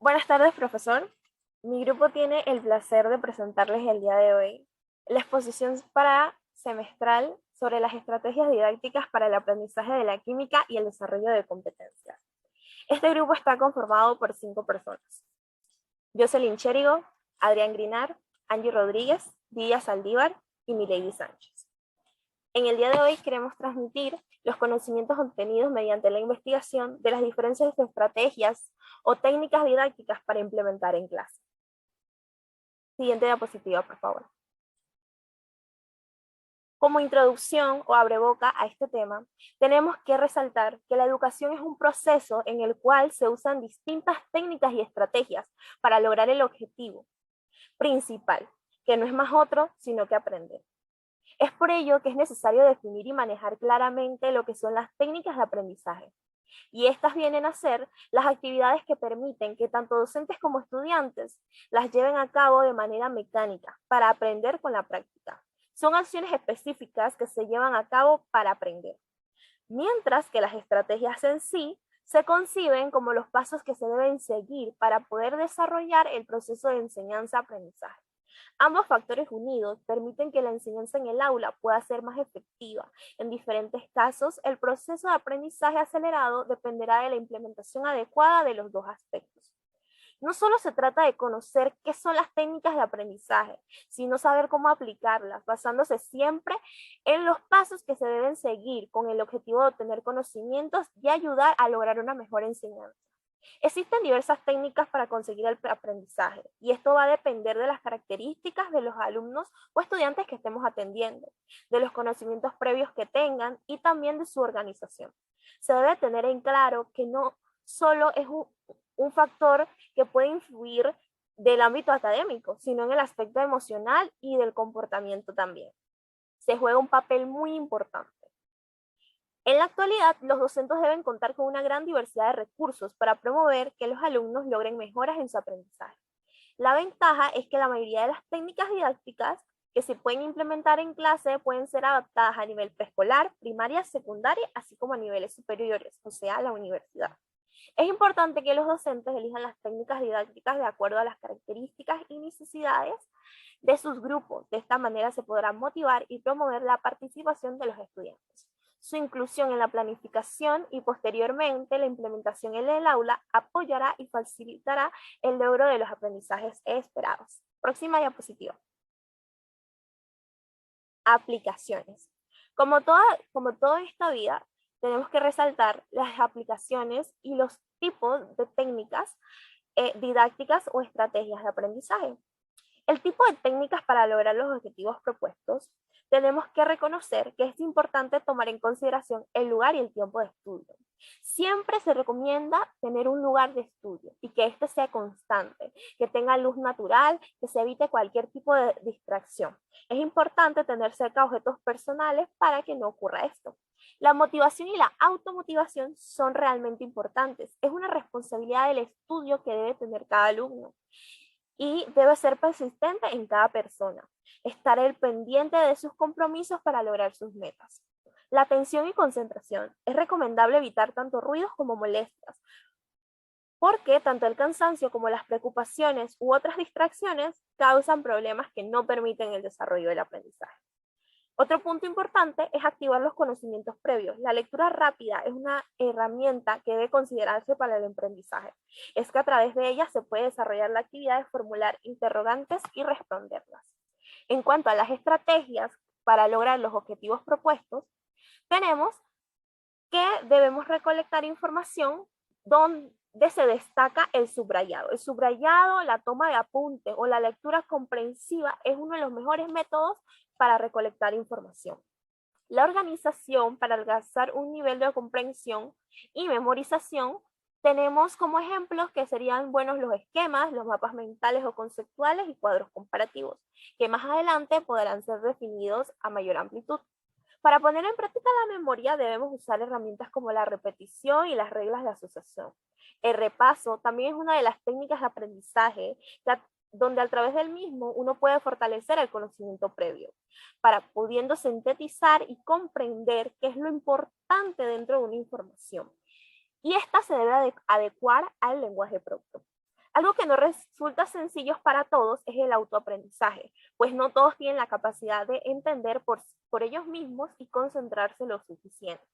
Buenas tardes, profesor. Mi grupo tiene el placer de presentarles el día de hoy la exposición para semestral sobre las estrategias didácticas para el aprendizaje de la química y el desarrollo de competencias. Este grupo está conformado por 5 personas: Jocelyn Chérigo, Adrián Grinar, Angie Rodríguez, Villa Saldívar y Milady Sánchez. En el día de hoy queremos transmitir los conocimientos obtenidos mediante la investigación de las diferentes estrategias o técnicas didácticas para implementar en clase. Siguiente diapositiva, por favor. Como introducción o abreboca a este tema, tenemos que resaltar que la educación es un proceso en el cual se usan distintas técnicas y estrategias para lograr el objetivo principal, que no es más otro sino que aprender. Es por ello que es necesario definir y manejar claramente lo que son las técnicas de aprendizaje. Y estas vienen a ser las actividades que permiten que tanto docentes como estudiantes las lleven a cabo de manera mecánica para aprender con la práctica. Son acciones específicas que se llevan a cabo para aprender, mientras que las estrategias en sí se conciben como los pasos que se deben seguir para poder desarrollar el proceso de enseñanza-aprendizaje. Ambos factores unidos permiten que la enseñanza en el aula pueda ser más efectiva. En diferentes casos, el proceso de aprendizaje acelerado dependerá de la implementación adecuada de los dos aspectos. No solo se trata de conocer qué son las técnicas de aprendizaje, sino saber cómo aplicarlas, basándose siempre en los pasos que se deben seguir con el objetivo de obtener conocimientos y ayudar a lograr una mejor enseñanza. Existen diversas técnicas para conseguir el aprendizaje y esto va a depender de las características de los alumnos o estudiantes que estemos atendiendo, de los conocimientos previos que tengan y también de su organización. Se debe tener en claro que no solo es un factor que puede influir del ámbito académico, sino en el aspecto emocional y del comportamiento también. Se juega un papel muy importante. En la actualidad, los docentes deben contar con una gran diversidad de recursos para promover que los alumnos logren mejoras en su aprendizaje. La ventaja es que la mayoría de las técnicas didácticas que se pueden implementar en clase pueden ser adaptadas a nivel preescolar, primaria, secundaria, así como a niveles superiores, o sea, la universidad. Es importante que los docentes elijan las técnicas didácticas de acuerdo a las características y necesidades de sus grupos. De esta manera se podrá motivar y promover la participación de los estudiantes. Su inclusión en la planificación y posteriormente la implementación en el aula apoyará y facilitará el logro de los aprendizajes esperados. Próxima diapositiva. Aplicaciones. Como toda esta vida, tenemos que resaltar las aplicaciones y los tipos de técnicas didácticas o estrategias de aprendizaje. El tipo de técnicas para lograr los objetivos propuestos, tenemos que reconocer que es importante tomar en consideración el lugar y el tiempo de estudio. Siempre se recomienda tener un lugar de estudio y que este sea constante, que tenga luz natural, que se evite cualquier tipo de distracción. Es importante tener cerca objetos personales para que no ocurra esto. La motivación y la automotivación son realmente importantes. Es una responsabilidad del estudio que debe tener cada alumno y debe ser persistente en cada persona. Estar el pendiente de sus compromisos para lograr sus metas. La atención y concentración. Es recomendable evitar tanto ruidos como molestias, porque tanto el cansancio como las preocupaciones u otras distracciones causan problemas que no permiten el desarrollo del aprendizaje. Otro punto importante es activar los conocimientos previos. La lectura rápida es una herramienta que debe considerarse para el aprendizaje. Es que a través de ella se puede desarrollar la actividad de formular interrogantes y responderlas. En cuanto a las estrategias para lograr los objetivos propuestos, tenemos que debemos recolectar información donde se destaca el subrayado. El subrayado, la toma de apuntes o la lectura comprensiva es uno de los mejores métodos para recolectar información. La organización para alcanzar un nivel de comprensión y memorización, tenemos como ejemplos que serían buenos los esquemas, los mapas mentales o conceptuales y cuadros comparativos, que más adelante podrán ser definidos a mayor amplitud. Para poner en práctica la memoria debemos usar herramientas como la repetición y las reglas de asociación. El repaso también es una de las técnicas de aprendizaje donde a través del mismo uno puede fortalecer el conocimiento previo, para pudiendo sintetizar y comprender qué es lo importante dentro de una información. Y esta se debe adecuar al lenguaje propio. Algo que no resulta sencillo para todos es el autoaprendizaje, pues no todos tienen la capacidad de entender por ellos mismos y concentrarse lo suficiente.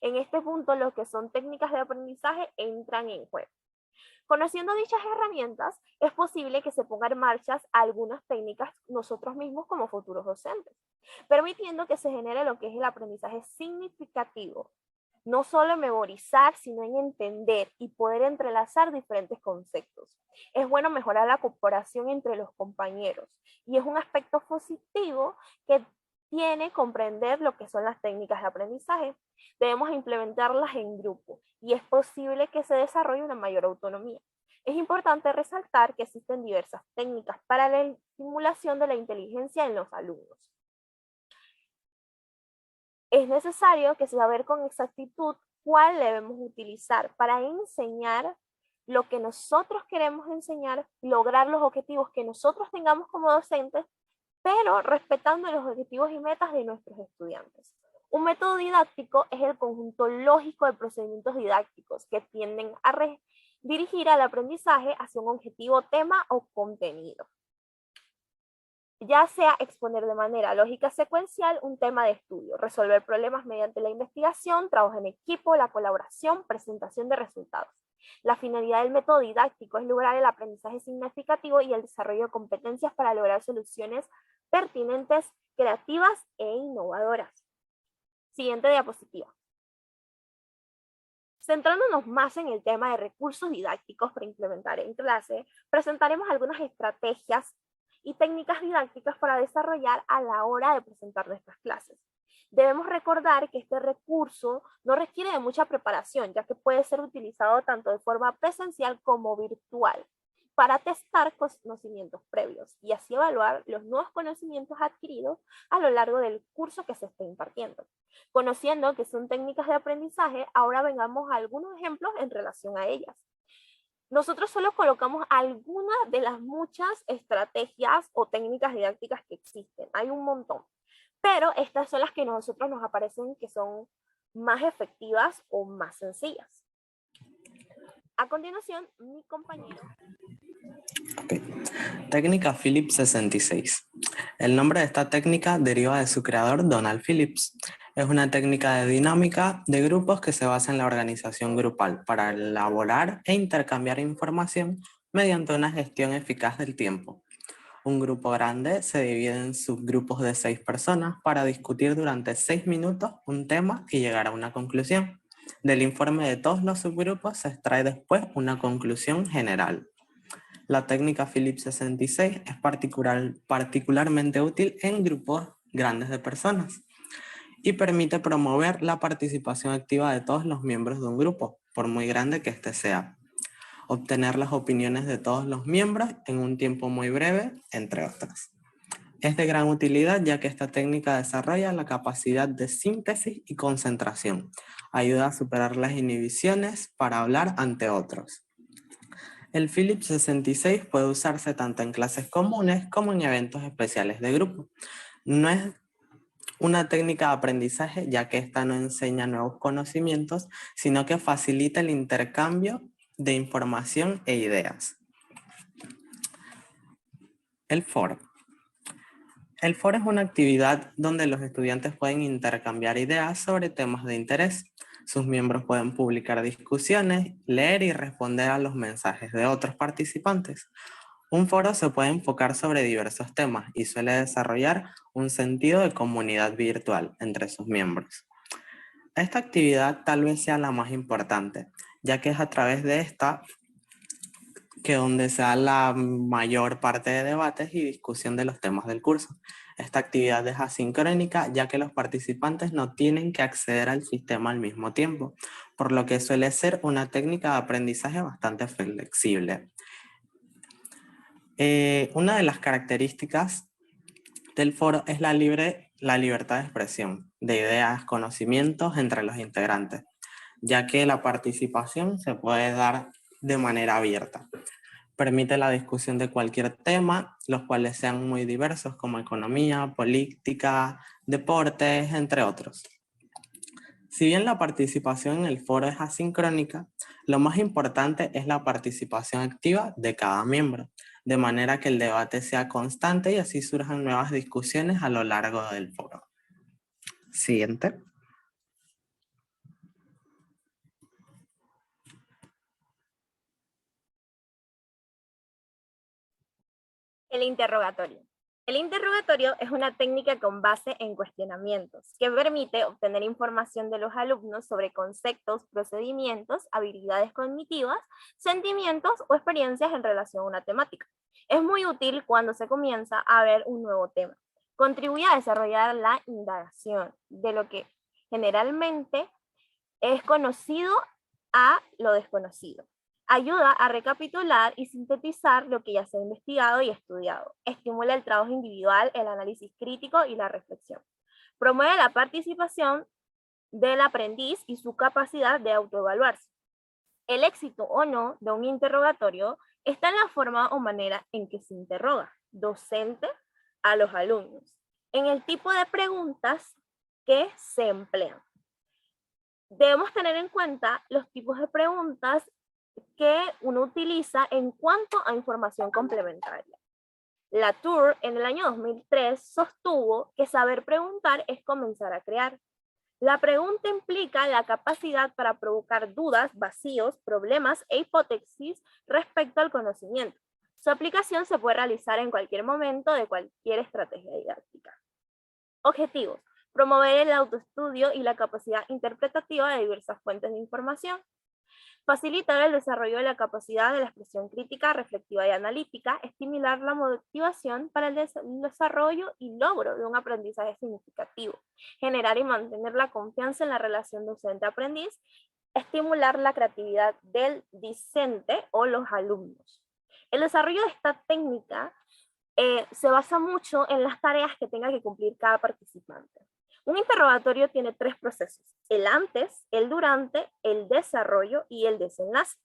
En este punto, lo que son técnicas de aprendizaje entran en juego. Conociendo dichas herramientas, es posible que se pongan en marcha algunas técnicas nosotros mismos como futuros docentes, permitiendo que se genere lo que es el aprendizaje significativo, no solo en memorizar, sino en entender y poder entrelazar diferentes conceptos. Es bueno mejorar la cooperación entre los compañeros y es un aspecto positivo que tiene comprender lo que son las técnicas de aprendizaje. Debemos implementarlas en grupo y es posible que se desarrolle una mayor autonomía. Es importante resaltar que existen diversas técnicas para la estimulación de la inteligencia en los alumnos. Es necesario que saber con exactitud cuál debemos utilizar para enseñar lo que nosotros queremos enseñar, lograr los objetivos que nosotros tengamos como docentes, pero respetando los objetivos y metas de nuestros estudiantes. Un método didáctico es el conjunto lógico de procedimientos didácticos que tienden a dirigir al aprendizaje hacia un objetivo, tema o contenido. Ya sea exponer de manera lógica secuencial un tema de estudio, resolver problemas mediante la investigación, trabajo en equipo, la colaboración, presentación de resultados. La finalidad del método didáctico es lograr el aprendizaje significativo y el desarrollo de competencias para lograr soluciones pertinentes, creativas e innovadoras. Siguiente diapositiva. Centrándonos más en el tema de recursos didácticos para implementar en clase, presentaremos algunas estrategias y técnicas didácticas para desarrollar a la hora de presentar nuestras clases. Debemos recordar que este recurso no requiere de mucha preparación, ya que puede ser utilizado tanto de forma presencial como virtual para testar conocimientos previos y así evaluar los nuevos conocimientos adquiridos a lo largo del curso que se esté impartiendo. Conociendo que son técnicas de aprendizaje, ahora vengamos a algunos ejemplos en relación a ellas. Nosotros solo colocamos algunas de las muchas estrategias o técnicas didácticas que existen. Hay un montón. Pero estas son las que a nosotros nos aparecen que son más efectivas o más sencillas. A continuación, mi compañero. Okay. Técnica Phillips 66. El nombre de esta técnica deriva de su creador, Donald Phillips. Es una técnica de dinámica de grupos que se basa en la organización grupal para elaborar e intercambiar información mediante una gestión eficaz del tiempo. Un grupo grande se divide en subgrupos de 6 personas para discutir durante 6 minutos un tema y llegar a una conclusión. Del informe de todos los subgrupos se extrae después una conclusión general. La técnica Phillips 66 es particularmente útil en grupos grandes de personas y permite promover la participación activa de todos los miembros de un grupo, por muy grande que éste sea. Obtener las opiniones de todos los miembros en un tiempo muy breve, entre otras. Es de gran utilidad ya que esta técnica desarrolla la capacidad de síntesis y concentración. Ayuda a superar las inhibiciones para hablar ante otros. El Phillips 66 puede usarse tanto en clases comunes como en eventos especiales de grupo. No es una técnica de aprendizaje ya que esta no enseña nuevos conocimientos, sino que facilita el intercambio de información e ideas. El foro. El foro es una actividad donde los estudiantes pueden intercambiar ideas sobre temas de interés. Sus miembros pueden publicar discusiones, leer y responder a los mensajes de otros participantes. Un foro se puede enfocar sobre diversos temas y suele desarrollar un sentido de comunidad virtual entre sus miembros. Esta actividad tal vez sea la más importante, ya que es a través de esta que donde se da la mayor parte de debates y discusión de los temas del curso. Esta actividad es asincrónica, ya que los participantes no tienen que acceder al sistema al mismo tiempo, por lo que suele ser una técnica de aprendizaje bastante flexible. Una de las características del foro es la libertad de expresión de ideas, conocimientos entre los integrantes, ya que la participación se puede dar de manera abierta. Permite la discusión de cualquier tema, los cuales sean muy diversos como economía, política, deportes, entre otros. Si bien la participación en el foro es asincrónica, lo más importante es la participación activa de cada miembro, de manera que el debate sea constante y así surjan nuevas discusiones a lo largo del foro. Siguiente. El interrogatorio. El interrogatorio es una técnica con base en cuestionamientos que permite obtener información de los alumnos sobre conceptos, procedimientos, habilidades cognitivas, sentimientos o experiencias en relación a una temática. Es muy útil cuando se comienza a ver un nuevo tema. Contribuye a desarrollar la indagación de lo que generalmente es conocido a lo desconocido. Ayuda a recapitular y sintetizar lo que ya se ha investigado y estudiado. Estimula el trabajo individual, el análisis crítico y la reflexión. Promueve la participación del aprendiz y su capacidad de autoevaluarse. El éxito o no de un interrogatorio está en la forma o manera en que se interroga, docente a los alumnos, en el tipo de preguntas que se emplean. Debemos tener en cuenta los tipos de preguntas que uno utiliza en cuanto a información complementaria. Latour en el año 2003 sostuvo que saber preguntar es comenzar a crear. La pregunta implica la capacidad para provocar dudas, vacíos, problemas e hipótesis respecto al conocimiento. Su aplicación se puede realizar en cualquier momento de cualquier estrategia didáctica. Objetivos: promover el autoestudio y la capacidad interpretativa de diversas fuentes de información. Facilitar el desarrollo de la capacidad de la expresión crítica, reflexiva y analítica. Estimular la motivación para el desarrollo y logro de un aprendizaje significativo. Generar y mantener la confianza en la relación docente-aprendiz. Estimular la creatividad del discente o los alumnos. El desarrollo de esta técnica se basa mucho en las tareas que tenga que cumplir cada participante. Un interrogatorio tiene 3 procesos: el antes, el durante, el desarrollo y el desenlace.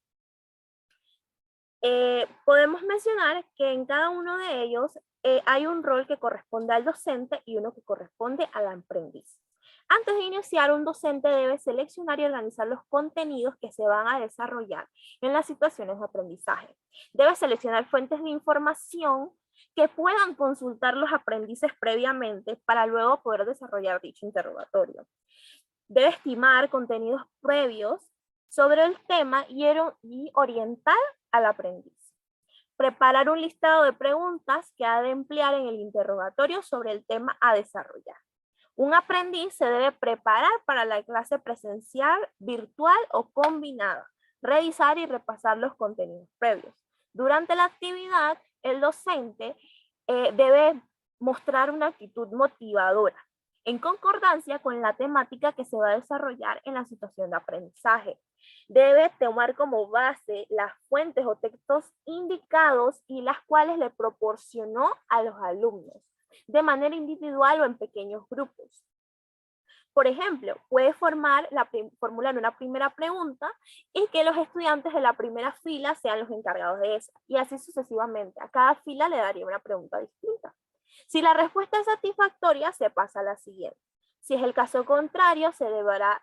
Podemos mencionar que en cada uno de ellos hay un rol que corresponde al docente y uno que corresponde al aprendiz. Antes de iniciar, un docente debe seleccionar y organizar los contenidos que se van a desarrollar en las situaciones de aprendizaje. Debe seleccionar fuentes de información que puedan consultar los aprendices previamente para luego poder desarrollar dicho interrogatorio. Debe estimar contenidos previos sobre el tema y orientar al aprendiz. Preparar un listado de preguntas que ha de emplear en el interrogatorio sobre el tema a desarrollar. Un aprendiz se debe preparar para la clase presencial, virtual o combinada. Revisar y repasar los contenidos previos. Durante la actividad, el docente debe mostrar una actitud motivadora, en concordancia con la temática que se va a desarrollar en la situación de aprendizaje. Debe tomar como base las fuentes o textos indicados y las cuales le proporcionó a los alumnos, de manera individual o en pequeños grupos. Por ejemplo, puede formular una primera pregunta y que los estudiantes de la primera fila sean los encargados de esa, y así sucesivamente. A cada fila le daría una pregunta distinta. Si la respuesta es satisfactoria, se pasa a la siguiente. Si es el caso contrario, se deberá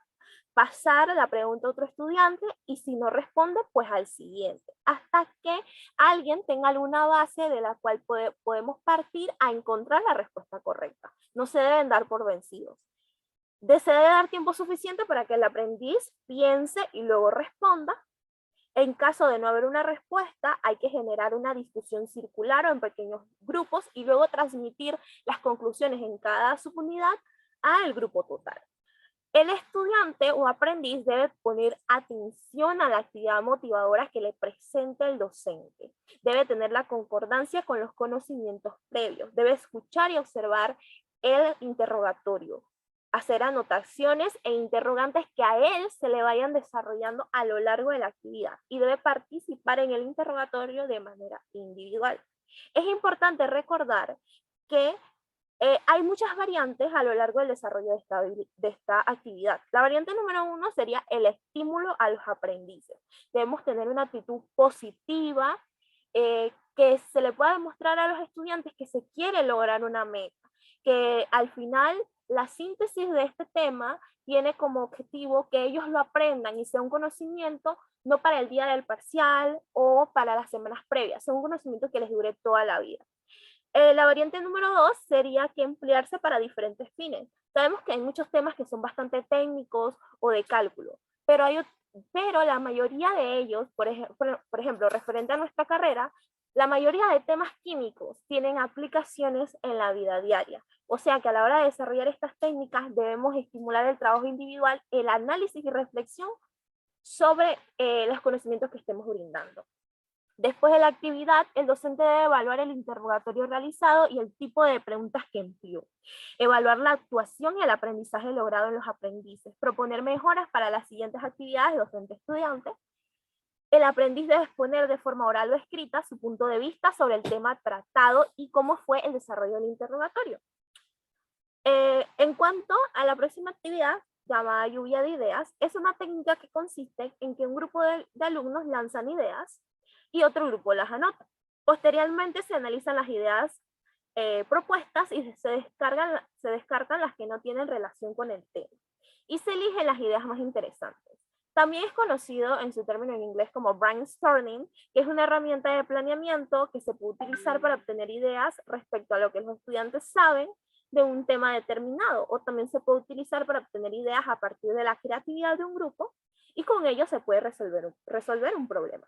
pasar la pregunta a otro estudiante y si no responde, pues al siguiente, hasta que alguien tenga alguna base de la cual podemos partir a encontrar la respuesta correcta. No se deben dar por vencidos. Se debe dar tiempo suficiente para que el aprendiz piense y luego responda. En caso de no haber una respuesta, hay que generar una discusión circular o en pequeños grupos y luego transmitir las conclusiones en cada subunidad al grupo total. El estudiante o aprendiz debe poner atención a la actividad motivadora que le presenta el docente. Debe tener la concordancia con los conocimientos previos. Debe escuchar y observar el interrogatorio, hacer anotaciones e interrogantes que a él se le vayan desarrollando a lo largo de la actividad y debe participar en el interrogatorio de manera individual. Es importante recordar que hay muchas variantes a lo largo del desarrollo de esta actividad. La variante número 1 sería el estímulo a los aprendices. Debemos tener una actitud positiva, que se le pueda demostrar a los estudiantes que se quiere lograr una meta, que al final la síntesis de este tema tiene como objetivo que ellos lo aprendan y sea un conocimiento no para el día del parcial o para las semanas previas, sea un conocimiento que les dure toda la vida. La variante número 2 sería que emplearse para diferentes fines. Sabemos que hay muchos temas que son bastante técnicos o de cálculo, pero la mayoría de ellos, por ejemplo, referente a nuestra carrera, la mayoría de temas químicos tienen aplicaciones en la vida diaria. O sea que a la hora de desarrollar estas técnicas debemos estimular el trabajo individual, el análisis y reflexión sobre los conocimientos que estemos brindando. Después de la actividad, el docente debe evaluar el interrogatorio realizado y el tipo de preguntas que empleó, evaluar la actuación y el aprendizaje logrado en los aprendices, proponer mejoras para las siguientes actividades docente-estudiante. El aprendiz debe exponer de forma oral o escrita su punto de vista sobre el tema tratado y cómo fue el desarrollo del interrogatorio. En cuanto a la próxima actividad, llamada lluvia de ideas, es una técnica que consiste en que un grupo de alumnos lanzan ideas y otro grupo las anota. Posteriormente se analizan las ideas propuestas y se descartan las que no tienen relación con el tema. Y se eligen las ideas más interesantes. También es conocido en su término en inglés como brainstorming, que es una herramienta de planeamiento que se puede utilizar para obtener ideas respecto a lo que los estudiantes saben de un tema determinado, o también se puede utilizar para obtener ideas a partir de la creatividad de un grupo, y con ello se puede resolver un problema.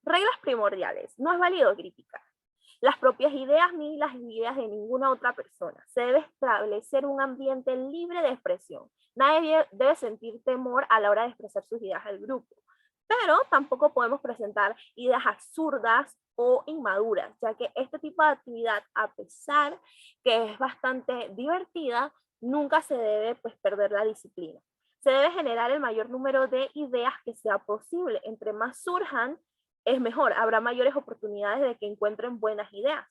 Reglas primordiales. No es válido criticar las propias ideas ni las ideas de ninguna otra persona. Se debe establecer un ambiente libre de expresión. Nadie debe sentir temor a la hora de expresar sus ideas al grupo. Pero tampoco podemos presentar ideas absurdas o inmaduras, ya que este tipo de actividad, a pesar que es bastante divertida, nunca se debe perder la disciplina. Se debe generar el mayor número de ideas que sea posible. Entre más surjan, es mejor, habrá mayores oportunidades de que encuentren buenas ideas.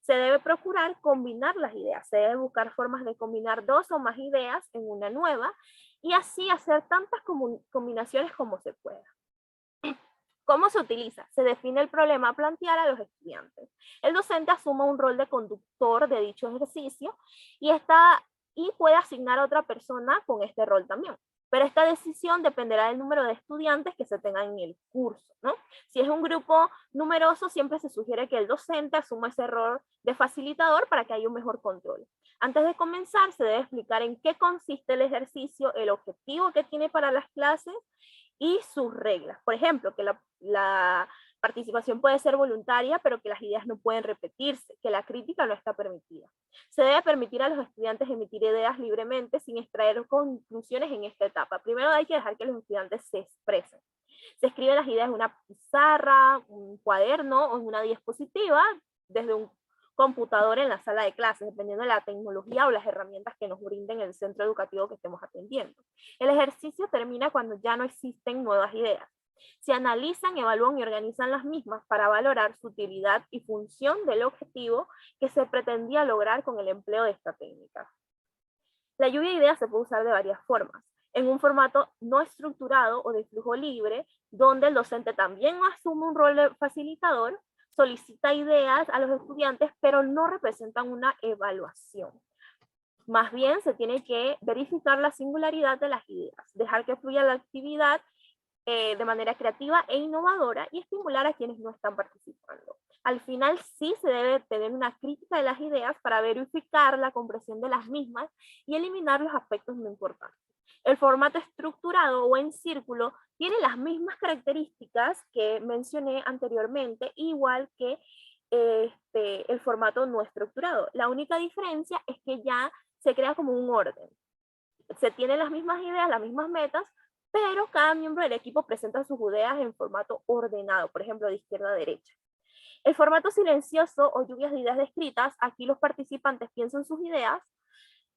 Se debe procurar combinar las ideas, se debe buscar formas de combinar dos o más ideas en una nueva y así hacer tantas combinaciones como se pueda. ¿Cómo se utiliza? Se define el problema a plantear a los estudiantes. El docente asume un rol de conductor de dicho ejercicio y puede asignar a otra persona con este rol también. Pero esta decisión dependerá del número de estudiantes que se tengan en el curso, ¿no? Si es un grupo numeroso, siempre se sugiere que el docente asuma ese rol de facilitador para que haya un mejor control. Antes de comenzar, se debe explicar en qué consiste el ejercicio, el objetivo que tiene para las clases y sus reglas. Por ejemplo, que la participación puede ser voluntaria, pero que las ideas no pueden repetirse, que la crítica no está permitida. Se debe permitir a los estudiantes emitir ideas libremente sin extraer conclusiones en esta etapa. Primero hay que dejar que los estudiantes se expresen. Se escriben las ideas en una pizarra, un cuaderno o en una diapositiva desde un computador en la sala de clases, dependiendo de la tecnología o las herramientas que nos brinden el centro educativo que estemos atendiendo. El ejercicio termina cuando ya no existen nuevas ideas. Se analizan, evalúan y organizan las mismas para valorar su utilidad y función del objetivo que se pretendía lograr con el empleo de esta técnica. La lluvia de ideas se puede usar de varias formas. En un formato no estructurado o de flujo libre, donde el docente también asume un rol de facilitador, solicita ideas a los estudiantes, pero no representan una evaluación. Más bien se tiene que verificar la singularidad de las ideas, dejar que fluya la actividad de manera creativa e innovadora y estimular a quienes no están participando. Al final sí se debe tener una crítica de las ideas para verificar la comprensión de las mismas y eliminar los aspectos no importantes. El formato estructurado o en círculo tiene las mismas características que mencioné anteriormente, igual que el formato no estructurado. La única diferencia es que ya se crea como un orden. Se tienen las mismas ideas, las mismas metas, pero cada miembro del equipo presenta sus ideas en formato ordenado, por ejemplo, de izquierda a derecha. El formato silencioso o lluvias de ideas descritas, aquí los participantes piensan sus ideas,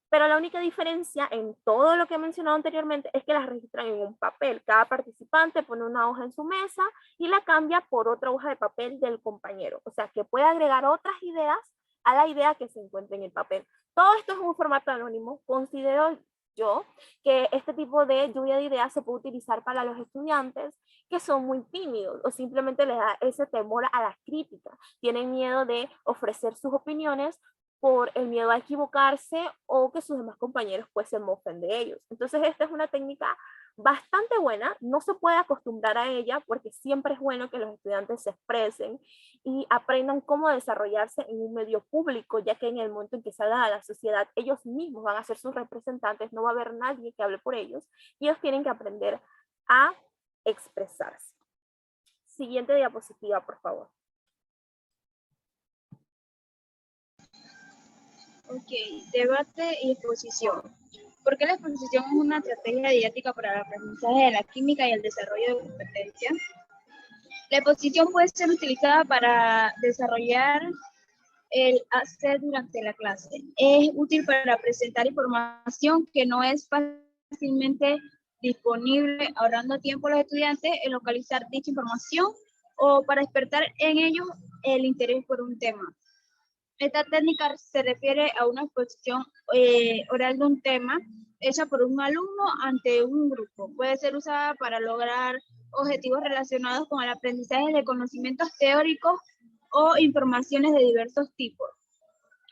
pero la única diferencia en todo lo que he mencionado anteriormente es que las registran en un papel. Cada participante pone una hoja en su mesa y la cambia por otra hoja de papel del compañero. O sea, que puede agregar otras ideas a la idea que se encuentra en el papel. Todo esto es un formato anónimo. Considero yo que este tipo de lluvia de ideas se puede utilizar para los estudiantes que son muy tímidos o simplemente les da ese temor a la crítica. Tienen miedo de ofrecer sus opiniones por el miedo a equivocarse o que sus demás compañeros pues se mofen de ellos. Entonces esta es una técnica bastante buena, no se puede acostumbrar a ella porque siempre es bueno que los estudiantes se expresen y aprendan cómo desarrollarse en un medio público, ya que en el momento en que salgan a la sociedad, ellos mismos van a ser sus representantes, no va a haber nadie que hable por ellos y ellos tienen que aprender a expresarse. Siguiente diapositiva, por favor. Ok, debate y exposición. ¿Por qué la exposición es una estrategia didáctica para el aprendizaje de la química y el desarrollo de competencias? La exposición puede ser utilizada para desarrollar el hacer durante la clase. Es útil para presentar información que no es fácilmente disponible, ahorrando tiempo a los estudiantes en localizar dicha información o para despertar en ellos el interés por un tema. Esta técnica se refiere a una exposición oral de un tema hecha por un alumno ante un grupo. Puede ser usada para lograr objetivos relacionados con el aprendizaje de conocimientos teóricos o informaciones de diversos tipos.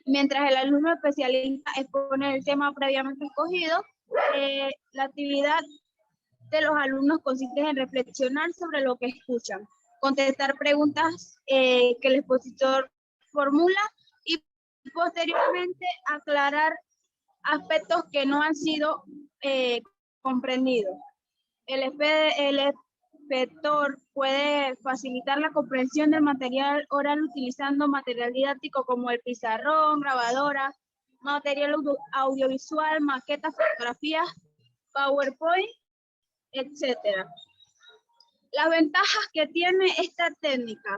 Mientras el alumno especialista expone el tema previamente escogido, la actividad de los alumnos consiste en reflexionar sobre lo que escuchan, contestar preguntas que el expositor formula y posteriormente aclarar aspectos que no han sido comprendidos. El inspector puede facilitar la comprensión del material oral utilizando material didáctico como el pizarrón, grabadora, material audiovisual, maquetas, fotografías, PowerPoint, etc. Las ventajas que tiene esta técnica: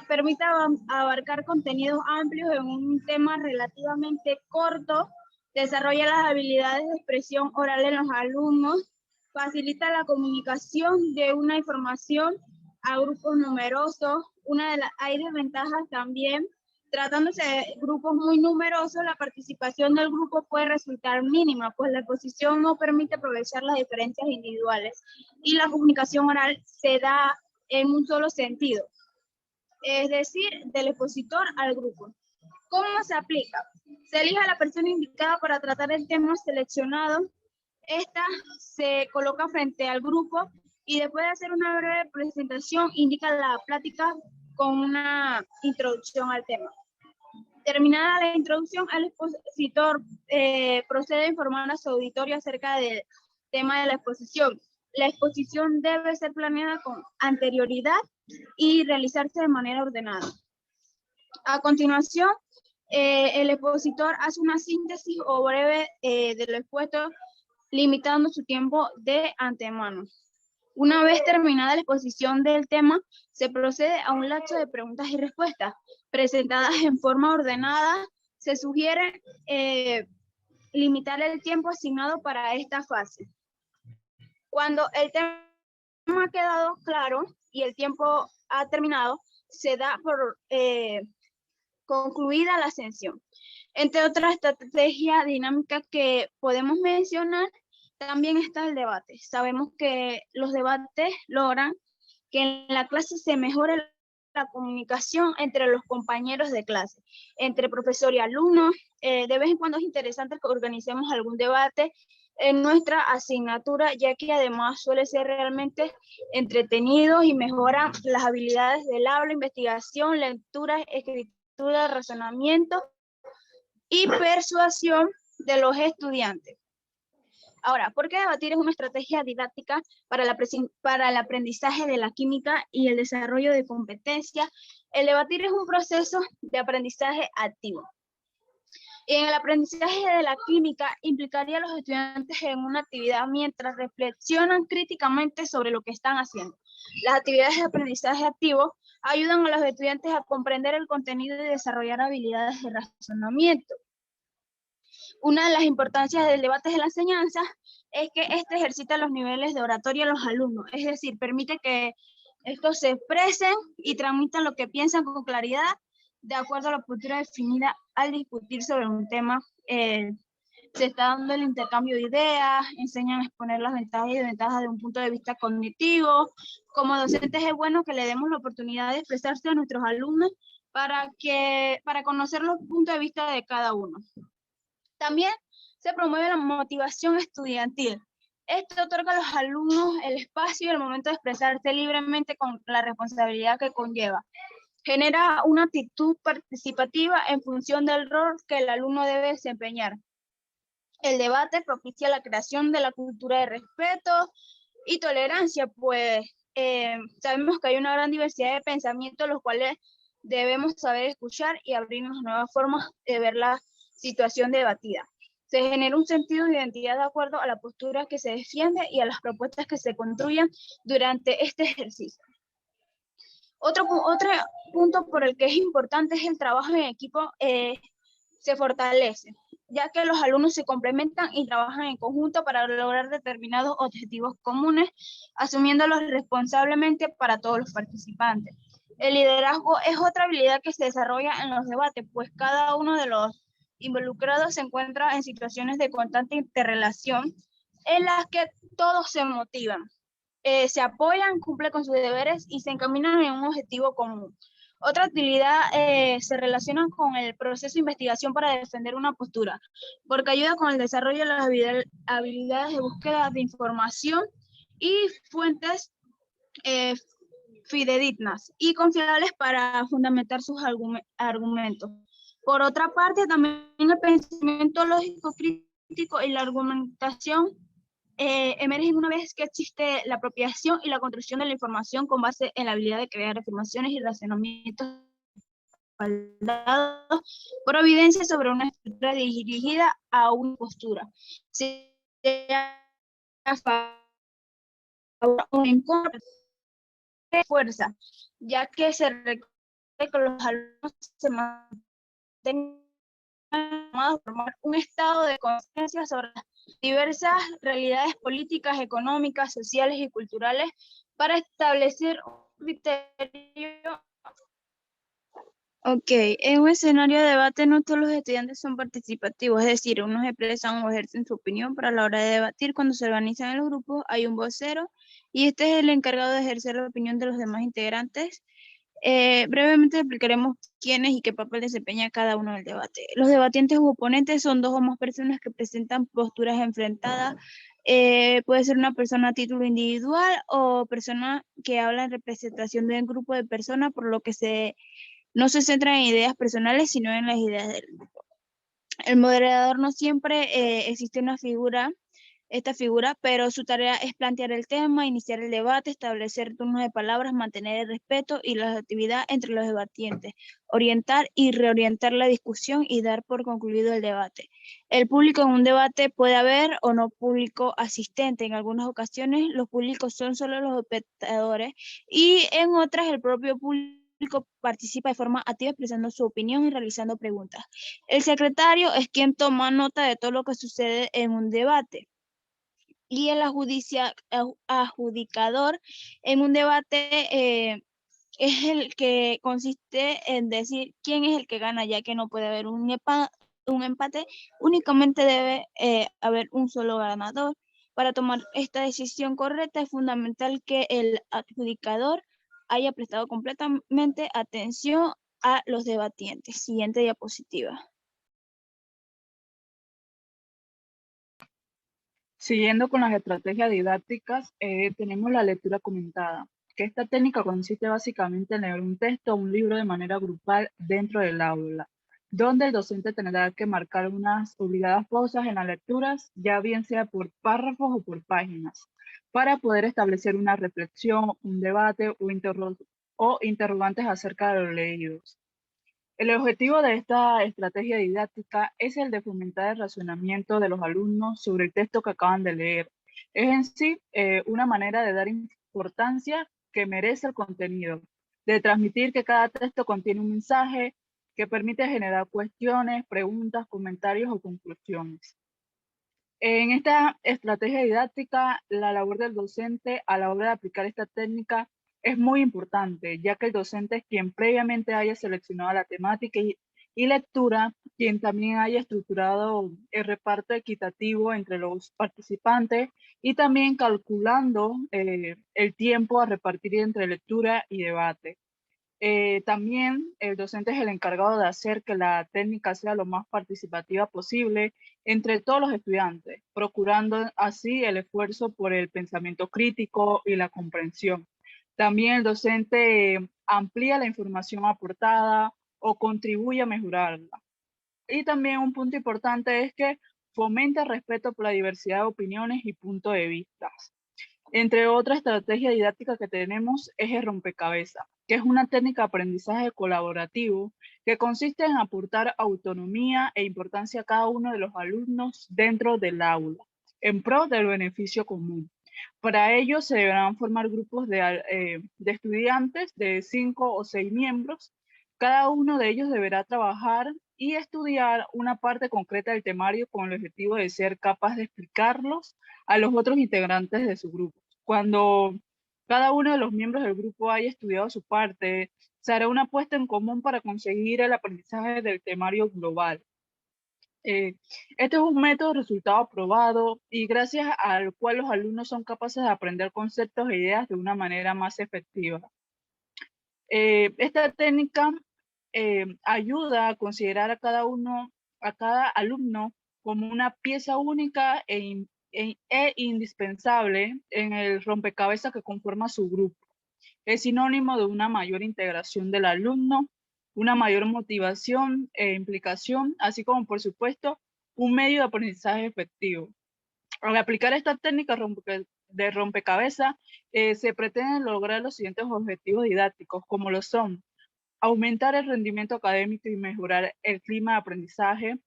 permite abarcar contenidos amplios en un tema relativamente corto, desarrolla las habilidades de expresión oral en los alumnos, facilita la comunicación de una información a grupos numerosos. Hay desventajas también. Tratándose de grupos muy numerosos, la participación del grupo puede resultar mínima, pues la exposición no permite aprovechar las diferencias individuales y la comunicación oral se da en un solo sentido, es decir, del expositor al grupo. ¿Cómo se aplica? Se elige a la persona indicada para tratar el tema seleccionado. Esta se coloca frente al grupo y después de hacer una breve presentación indica la plática con una introducción al tema. Terminada la introducción, el expositor procede a informar a su auditorio acerca del tema de la exposición. La exposición debe ser planeada con anterioridad y realizarse de manera ordenada. A continuación, el expositor hace una síntesis o breve de lo expuesto, limitando su tiempo de antemano. Una vez terminada la exposición del tema, se procede a un lapso de preguntas y respuestas presentadas en forma ordenada. Se sugiere limitar el tiempo asignado para esta fase. Cuando el tema ha quedado claro y el tiempo ha terminado, se da por concluida la sesión. Entre otras estrategias dinámicas que podemos mencionar, también está el debate. Sabemos que los debates logran que en la clase se mejore la comunicación entre los compañeros de clase, entre profesor y alumno. De vez en cuando es interesante que organicemos algún debate en nuestra asignatura, ya que además suele ser realmente entretenido y mejoran las habilidades del habla, investigación, lectura, escritura, razonamiento y persuasión de los estudiantes. Ahora, ¿por qué debatir es una estrategia didáctica para el aprendizaje de la química y el desarrollo de competencias? El debatir es un proceso de aprendizaje activo. Y en el aprendizaje de la química implicaría a los estudiantes en una actividad mientras reflexionan críticamente sobre lo que están haciendo. Las actividades de aprendizaje activo ayudan a los estudiantes a comprender el contenido y desarrollar habilidades de razonamiento. Una de las importancias del debate de la enseñanza es que este ejercita los niveles de oratoria de los alumnos, es decir, permite que estos se expresen y transmitan lo que piensan con claridad, de acuerdo a la postura definida al discutir sobre un tema. Se está dando el intercambio de ideas, enseñan a exponer las ventajas y desventajas de un punto de vista cognitivo. Como docentes es bueno que le demos la oportunidad de expresarse a nuestros alumnos para conocer los puntos de vista de cada uno. También se promueve la motivación estudiantil. Esto otorga a los alumnos el espacio y el momento de expresarse libremente con la responsabilidad que conlleva. Genera una actitud participativa en función del rol que el alumno debe desempeñar. El debate propicia la creación de la cultura de respeto y tolerancia, pues sabemos que hay una gran diversidad de pensamientos, los cuales debemos saber escuchar y abrirnos nuevas formas de ver la situación debatida. Se genera un sentido de identidad de acuerdo a la postura que se defiende y a las propuestas que se construyan durante este ejercicio. Otro punto por el que es importante es el trabajo en equipo. Se fortalece, ya que los alumnos se complementan y trabajan en conjunto para lograr determinados objetivos comunes, asumiéndolos responsablemente para todos los participantes. El liderazgo es otra habilidad que se desarrolla en los debates, pues cada uno de los involucrados se encuentra en situaciones de constante interrelación en las que todos se motivan, se apoyan, cumplen con sus deberes y se encaminan en un objetivo común. Otra actividad se relaciona con el proceso de investigación para defender una postura, porque ayuda con el desarrollo de las habilidades de búsqueda de información y fuentes fidedignas y confiables para fundamentar sus argumentos. Por otra parte, también el pensamiento lógico crítico y la argumentación emergen una vez que existe la apropiación y la construcción de la información con base en la habilidad de crear afirmaciones y razonamientos respaldados por evidencia sobre una estructura dirigida a una postura, sea a favor o en contra de fuerza, ya que se requiere que los alumnos se mantengan a formar un estado de conciencia sobre las diversas realidades políticas, económicas, sociales y culturales para establecer un criterio. Ok, en un escenario de debate no todos los estudiantes son participativos, es decir, unos expresan o ejercen su opinión, pero a la hora de debatir, cuando se organizan en los grupos, hay un vocero y este es el encargado de ejercer la opinión de los demás integrantes. Brevemente explicaremos quiénes y qué papel desempeña cada uno en el debate. Los debatientes u oponentes son dos o más personas que presentan posturas enfrentadas. Puede ser una persona a título individual o persona que habla en representación de un grupo de personas, por lo que no se centra en ideas personales, sino en las ideas del grupo. El moderador no siempre existe esta figura, pero su tarea es plantear el tema, iniciar el debate, establecer turnos de palabras, mantener el respeto y la actividad entre los debatientes, orientar y reorientar la discusión y dar por concluido el debate. El público en un debate puede haber o no público asistente. En algunas ocasiones los públicos son solo los espectadores y en otras el propio público participa de forma activa expresando su opinión y realizando preguntas. El secretario es quien toma nota de todo lo que sucede en un debate. Y el adjudicador en un debate es el que consiste en decir quién es el que gana, ya que no puede haber un empate, únicamente debe haber un solo ganador. Para tomar esta decisión correcta es fundamental que el adjudicador haya prestado completamente atención a los debatientes. Siguiente diapositiva. Siguiendo con las estrategias didácticas, tenemos la lectura comentada, que esta técnica consiste básicamente en leer un texto o un libro de manera grupal dentro del aula, donde el docente tendrá que marcar unas obligadas pausas en las lecturas, ya bien sea por párrafos o por páginas, para poder establecer una reflexión, un debate o interrogantes acerca de los leídos. El objetivo de esta estrategia didáctica es el de fomentar el razonamiento de los alumnos sobre el texto que acaban de leer. Es en sí una manera de dar importancia que merece el contenido, de transmitir que cada texto contiene un mensaje que permite generar cuestiones, preguntas, comentarios o conclusiones. En esta estrategia didáctica, la labor del docente a la hora de aplicar esta técnica es muy importante, ya que el docente es quien previamente haya seleccionado la temática y lectura, quien también haya estructurado el reparto equitativo entre los participantes y también calculando el tiempo a repartir entre lectura y debate. También el docente es el encargado de hacer que la técnica sea lo más participativa posible entre todos los estudiantes, procurando así el esfuerzo por el pensamiento crítico y la comprensión. También el docente amplía la información aportada o contribuye a mejorarla. Y también un punto importante es que fomenta el respeto por la diversidad de opiniones y puntos de vista. Entre otras estrategias didácticas que tenemos es el rompecabezas, que es una técnica de aprendizaje colaborativo que consiste en aportar autonomía e importancia a cada uno de los alumnos dentro del aula, en pro del beneficio común. Para ello se deberán formar grupos de estudiantes de 5 o 6 miembros. Cada uno de ellos deberá trabajar y estudiar una parte concreta del temario con el objetivo de ser capaz de explicarlos a los otros integrantes de su grupo. Cuando cada uno de los miembros del grupo haya estudiado su parte, se hará una apuesta en común para conseguir el aprendizaje del temario global. Este es un método de resultado probado y gracias al cual los alumnos son capaces de aprender conceptos e ideas de una manera más efectiva. Esta técnica ayuda a considerar a cada alumno como una pieza única e indispensable en el rompecabezas que conforma su grupo. Es sinónimo de una mayor integración del alumno, una mayor motivación e implicación, así como, por supuesto, un medio de aprendizaje efectivo. Al aplicar esta técnica de rompecabezas, se pretenden lograr los siguientes objetivos didácticos, como lo son: aumentar el rendimiento académico y mejorar el clima de aprendizaje,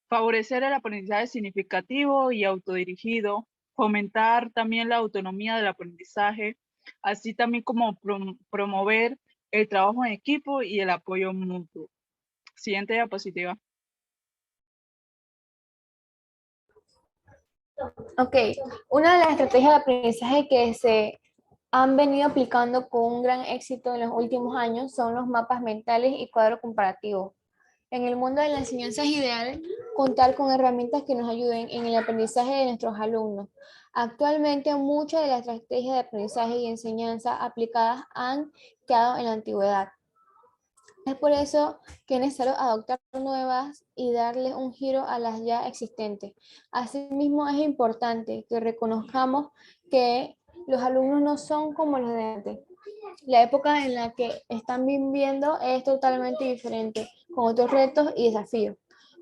favorecer el aprendizaje significativo y autodirigido, fomentar también la autonomía del aprendizaje, así también como promover el trabajo en equipo y el apoyo mutuo. Siguiente diapositiva. Ok, una de las estrategias de aprendizaje que se han venido aplicando con un gran éxito en los últimos años son los mapas mentales y cuadro comparativo. En el mundo de la enseñanza es ideal contar con herramientas que nos ayuden en el aprendizaje de nuestros alumnos. Actualmente, muchas de las estrategias de aprendizaje y enseñanza aplicadas han quedado en la antigüedad. Es por eso que es necesario adoptar nuevas y darle un giro a las ya existentes. Asimismo, es importante que reconozcamos que los alumnos no son como los de antes. La época en la que están viviendo es totalmente diferente, con otros retos y desafíos.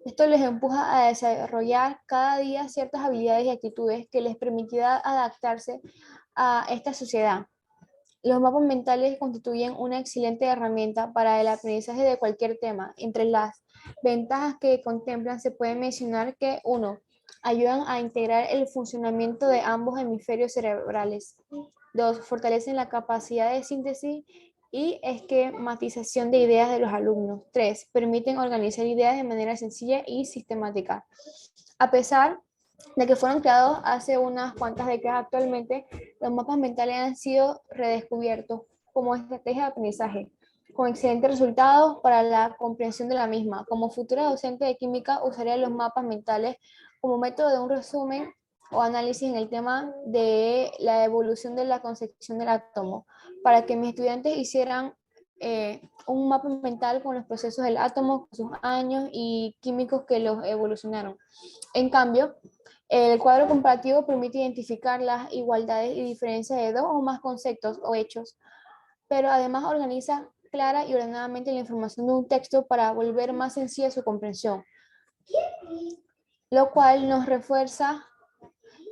Esto les empuja a desarrollar cada día ciertas habilidades y actitudes que les permitirá adaptarse a esta sociedad. Los mapas mentales constituyen una excelente herramienta para el aprendizaje de cualquier tema. Entre las ventajas que contemplan se puede mencionar que 1. Ayudan a integrar el funcionamiento de ambos hemisferios cerebrales. 2. Fortalecen la capacidad de síntesis y esquematización de ideas de los alumnos. 3. Permiten organizar ideas de manera sencilla y sistemática. A pesar de que fueron creados hace unas cuantas décadas, actualmente los mapas mentales han sido redescubiertos como estrategia de aprendizaje, con excelentes resultados para la comprensión de la misma. Como futura docente de química, usaría los mapas mentales como método de un resumen o análisis en el tema de la evolución de la concepción del átomo, para que mis estudiantes hicieran un mapa mental con los procesos del átomo, sus años y químicos que los evolucionaron. En cambio, el cuadro comparativo permite identificar las igualdades y diferencias de dos o más conceptos o hechos, pero además organiza clara y ordenadamente la información de un texto para volver más sencilla su comprensión, lo cual nos refuerza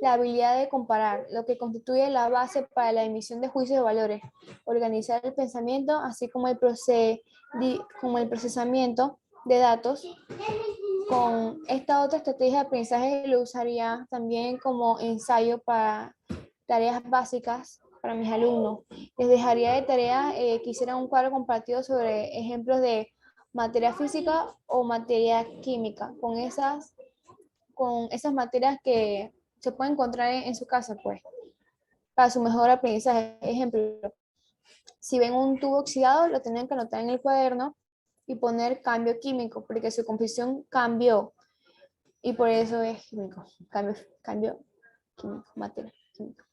la habilidad de comparar, lo que constituye la base para la emisión de juicios de valores, organizar el pensamiento, así como el procesamiento de datos. Con esta otra estrategia de aprendizaje lo usaría también como ensayo para tareas básicas para mis alumnos. Les dejaría de tarea que hicieran un cuadro compartido sobre ejemplos de materia física o materia química, con esas materias que se pueden encontrar en su casa, pues, para su mejor aprendizaje. Ejemplo, si ven un tubo oxidado, lo tienen que anotar en el cuaderno y poner cambio químico, porque su composición cambió y por eso es químico, cambio químico, materia química.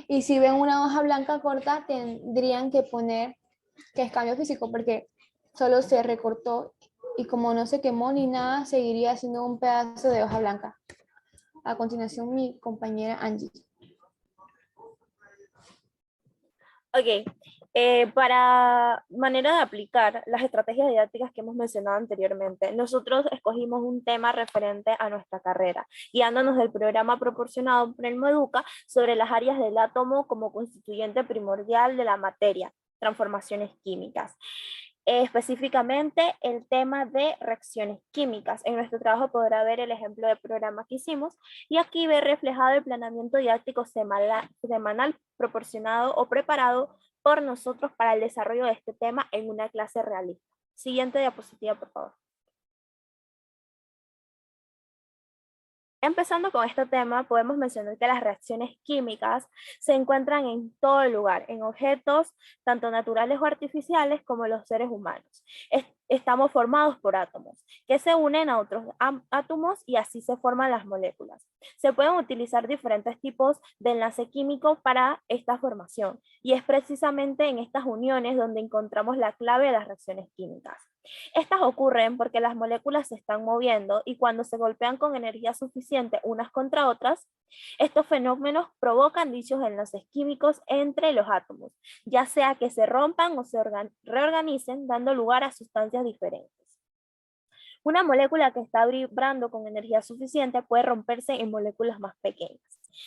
Y si ven una hoja blanca corta, tendrían que poner que es cambio físico, porque solo se recortó y como no se quemó ni nada, seguiría siendo un pedazo de hoja blanca. A continuación, mi compañera Angie. Ok, para manera de aplicar las estrategias didácticas que hemos mencionado anteriormente, nosotros escogimos un tema referente a nuestra carrera, guiándonos del programa proporcionado por el MOEDUCA sobre las áreas del átomo como constituyente primordial de la materia, transformaciones químicas. Específicamente el tema de reacciones químicas. En nuestro trabajo podrá ver el ejemplo de programa que hicimos y aquí ve reflejado el planeamiento didáctico semanal proporcionado o preparado por nosotros para el desarrollo de este tema en una clase realista. Siguiente diapositiva, por favor. Empezando con este tema, podemos mencionar que las reacciones químicas se encuentran en todo lugar, en objetos tanto naturales o artificiales como los seres humanos. Estamos formados por átomos que se unen a otros átomos y así se forman las moléculas. Se pueden utilizar diferentes tipos de enlace químico para esta formación y es precisamente en estas uniones donde encontramos la clave de las reacciones químicas. Estas ocurren porque las moléculas se están moviendo y cuando se golpean con energía suficiente unas contra otras, estos fenómenos provocan dichos enlaces químicos entre los átomos, ya sea que se rompan o se reorganicen, dando lugar a sustancias diferentes. Una molécula que está vibrando con energía suficiente puede romperse en moléculas más pequeñas.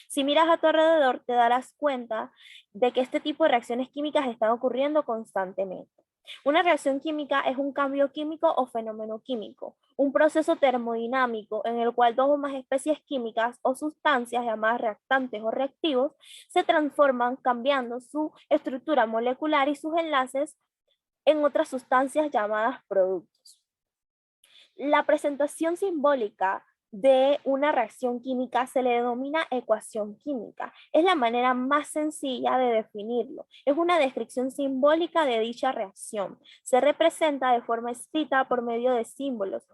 Si miras a tu alrededor, te darás cuenta de que este tipo de reacciones químicas están ocurriendo constantemente. Una reacción química es un cambio químico o fenómeno químico, un proceso termodinámico en el cual dos o más especies químicas o sustancias llamadas reactantes o reactivos se transforman cambiando su estructura molecular y sus enlaces en otras sustancias llamadas productos. La presentación simbólica de una reacción química se le denomina ecuación química. Es la manera más sencilla de definirlo. Es una descripción simbólica de dicha reacción. Se representa de forma escrita por medio de símbolos,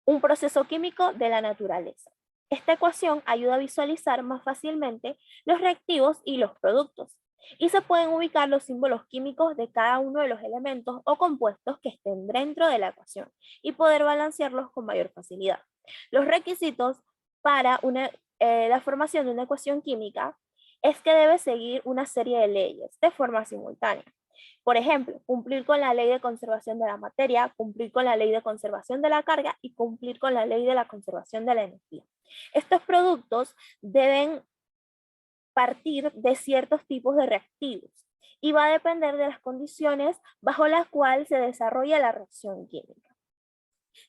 un proceso químico de la naturaleza. Esta ecuación ayuda a visualizar más fácilmente los reactivos y los productos. Y se pueden ubicar los símbolos químicos de cada uno de los elementos o compuestos que estén dentro de la ecuación y poder balancearlos con mayor facilidad. Los requisitos para la formación de una ecuación química es que debe seguir una serie de leyes de forma simultánea. Por ejemplo, cumplir con la ley de conservación de la materia, cumplir con la ley de conservación de la carga y cumplir con la ley de la conservación de la energía. Estos productos deben partir de ciertos tipos de reactivos y va a depender de las condiciones bajo las cuales se desarrolla la reacción química.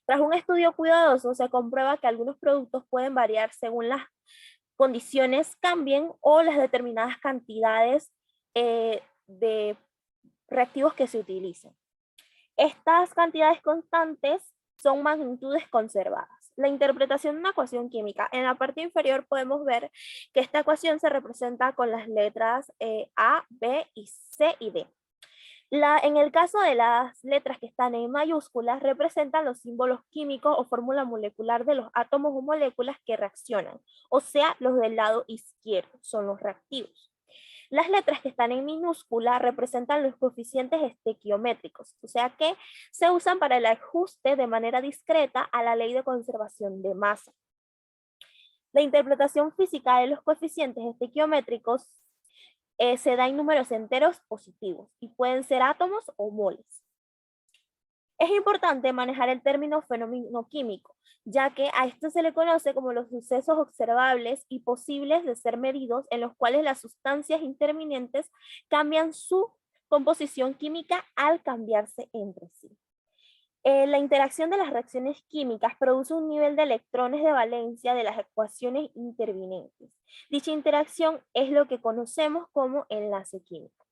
Tras un estudio cuidadoso se comprueba que algunos productos pueden variar según las condiciones cambien o las determinadas cantidades de reactivos que se utilicen. Estas cantidades constantes son magnitudes conservadas. La interpretación de una ecuación química. En la parte inferior podemos ver que esta ecuación se representa con las letras A, B, y C y D. En el caso de las letras que están en mayúsculas, representan los símbolos químicos o fórmula molecular de los átomos o moléculas que reaccionan, o sea, los del lado izquierdo, son los reactivos. Las letras que están en minúscula representan los coeficientes estequiométricos, o sea que se usan para el ajuste de manera discreta a la ley de conservación de masa. La interpretación física de los coeficientes estequiométricos se da en números enteros positivos y pueden ser átomos o moles. Es importante manejar el término fenómeno químico, ya que a esto se le conoce como los sucesos observables y posibles de ser medidos en los cuales las sustancias intervinientes cambian su composición química al cambiarse entre sí. La interacción de las reacciones químicas produce un nivel de electrones de valencia de las ecuaciones intervinientes. Dicha interacción es lo que conocemos como enlace químico.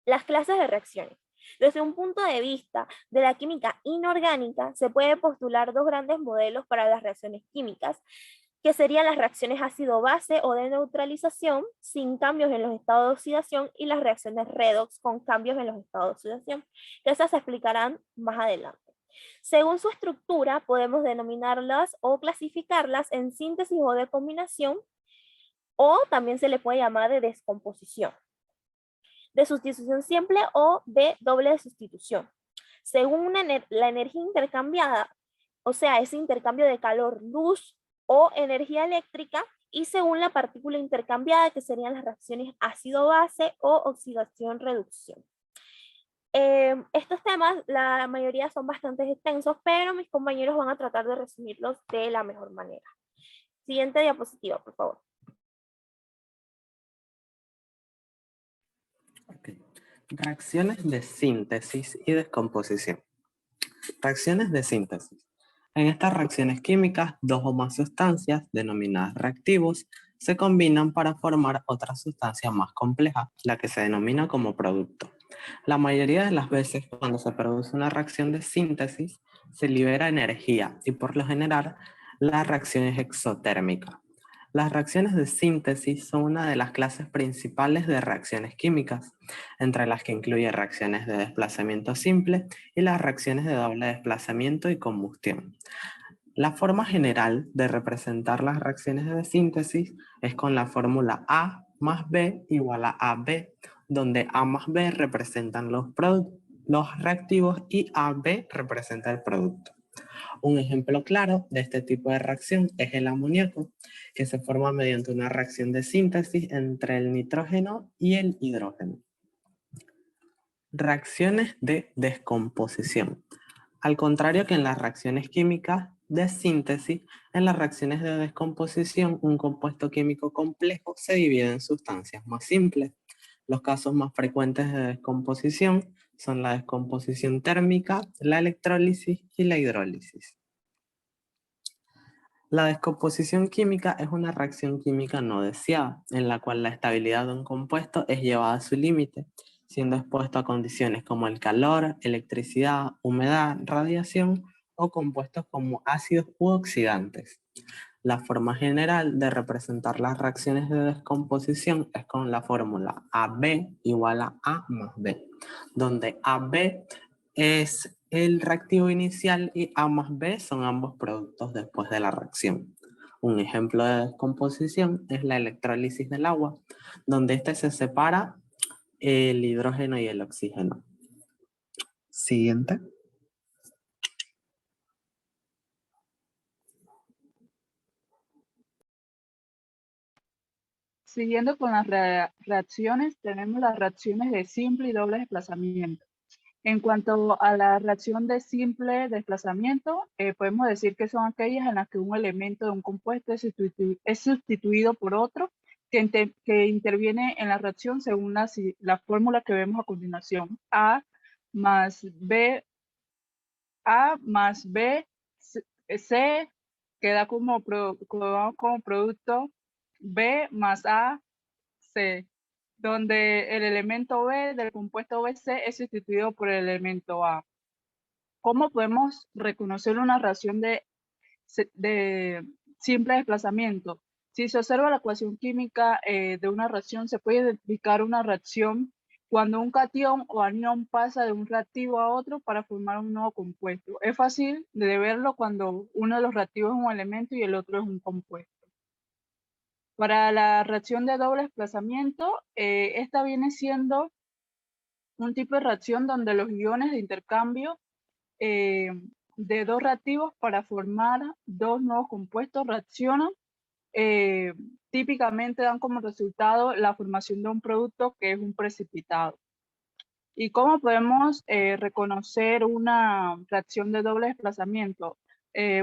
Las clases de reacciones. Desde un punto de vista de la química inorgánica, se puede postular dos grandes modelos para las reacciones químicas, que serían las reacciones ácido-base o de neutralización sin cambios en los estados de oxidación y las reacciones redox con cambios en los estados de oxidación, que esas se explicarán más adelante. Según su estructura, podemos denominarlas o clasificarlas en síntesis o de combinación, o también se le puede llamar de descomposición. de sustitución simple o de doble sustitución. Según la energía intercambiada, o sea, ese intercambio de calor, luz o energía eléctrica, y según la partícula intercambiada, que serían las reacciones ácido-base o oxidación-reducción. Estos temas, la mayoría son bastante extensos, pero mis compañeros van a tratar de resumirlos de la mejor manera. Siguiente diapositiva, por favor. Okay. Reacciones de síntesis y descomposición. Reacciones de síntesis. En estas reacciones químicas, dos o más sustancias, denominadas reactivos, se combinan para formar otra sustancia más compleja, la que se denomina como producto. La mayoría de las veces, cuando se produce una reacción de síntesis, se libera energía y por lo general, la reacción es exotérmica. Las reacciones de síntesis son una de las clases principales de reacciones químicas, entre las que incluye reacciones de desplazamiento simple y las reacciones de doble desplazamiento y combustión. La forma general de representar las reacciones de síntesis es con la fórmula A más B igual a AB, donde A más B representan los reactivos y AB representa el producto. Un ejemplo claro de este tipo de reacción es el amoníaco, que se forma mediante una reacción de síntesis entre el nitrógeno y el hidrógeno. Reacciones de descomposición. Al contrario que en las reacciones químicas de síntesis, en las reacciones de descomposición, un compuesto químico complejo se divide en sustancias más simples. Los casos más frecuentes de descomposición son la descomposición térmica, la electrólisis y la hidrólisis. La descomposición química es una reacción química no deseada, en la cual la estabilidad de un compuesto es llevada a su límite, siendo expuesto a condiciones como el calor, electricidad, humedad, radiación o compuestos como ácidos u oxidantes. La forma general de representar las reacciones de descomposición es con la fórmula AB igual a A más B, donde AB es el reactivo inicial y A más B son ambos productos después de la reacción. Un ejemplo de descomposición es la electrólisis del agua, donde este se separa el hidrógeno y el oxígeno. Siguiente. Siguiendo con las reacciones, tenemos las reacciones de simple y doble desplazamiento. En cuanto a la reacción de simple desplazamiento, podemos decir que son aquellas en las que un elemento de un compuesto es sustituido por otro que interviene en la reacción según la fórmula que vemos a continuación. A más B, C queda como producto B más A, C, donde el elemento B del compuesto BC es sustituido por el elemento A. ¿Cómo podemos reconocer una reacción de simple desplazamiento? Si se observa la ecuación química de una reacción, se puede identificar una reacción cuando un catión o anión pasa de un reactivo a otro para formar un nuevo compuesto. Es fácil de verlo cuando uno de los reactivos es un elemento y el otro es un compuesto. Para la reacción de doble desplazamiento, esta viene siendo un tipo de reacción donde los iones de intercambio de dos reactivos para formar dos nuevos compuestos reaccionan. Típicamente dan como resultado la formación de un producto que es un precipitado. ¿Y cómo podemos reconocer una reacción de doble desplazamiento?